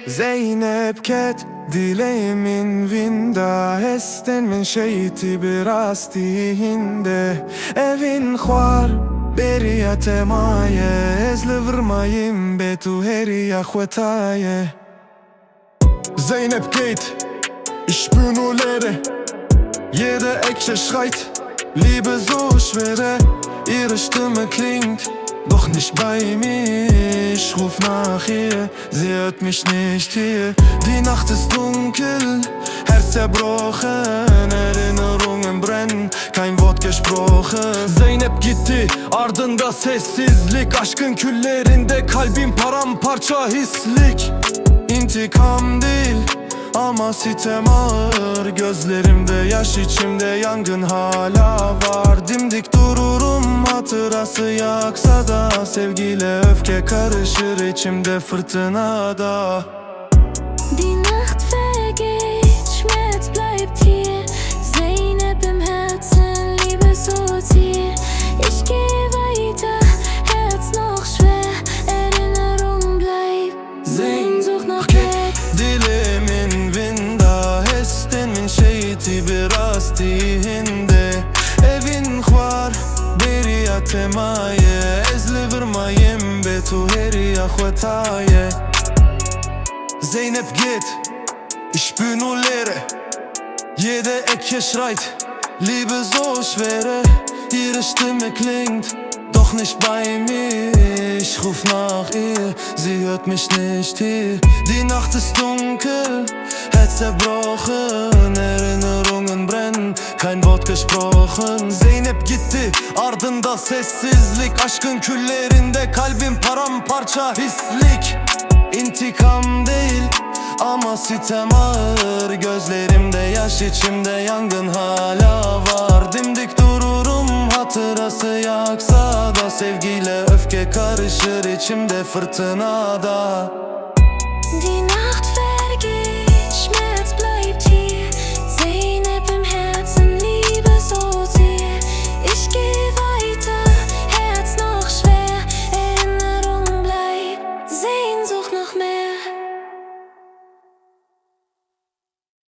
Zeynep ket dileğimin vinda Hesten min şeyti biraz tihinde Evin xwar beriya temaye Ezli vırmayim betu heriya xwetaye Zeynep geht, ich bin nur leere Jede Ecke schreit, Liebe so schwere Ihre Stimme klingt, doch nicht bei mir Ich ruf nach ihr, sie hört mich nicht hier Die Nacht ist dunkel, Herz zerbrochen Erinnerungen brennen, kein Wort gesprochen Zeynep gitti, ardında sessizlik Aşkın küllerinde kalbim paramparça hislik İntikam değil ama sitem ağır Gözlerimde yaş, içimde yangın hala var Dimdik dururum hatırası yaksa da Sevgiyle öfke karışır içimde fırtınada Die Nacht vergeht, Schmerz bleibt hier Zeynep im Herzen, Liebe so tief Ich geh weiter, Herz noch schwer Erinnerung bleibt, Sehnsucht nach weg Dilimin vinda, hesten min şeyti biraz tihinde Evin xwar, beriya temaye Ezli vırmayim betu heriya xwetaye Zeynep geht, ich bin nur leere Jede Ecke schreit, Liebe so schwere Ihre Stimme klingt, doch nicht bei mir Ich ruf nach ihr, sie hört mich nicht hier Die Nacht ist dunkel, Herz zerbrochen Erinnerungen brennen, kein Wort gesprochen Zeynep gitti, ardında sessizlik Aşkın küllerinde kalbim paramparça hislik İntikam değil ama sitem ağır Gözlerimde yaş, içimde yangın hala var Dimdik dururum hatırası yaksa da Sevgiyle öfke karışır içimde fırtınada Die Nacht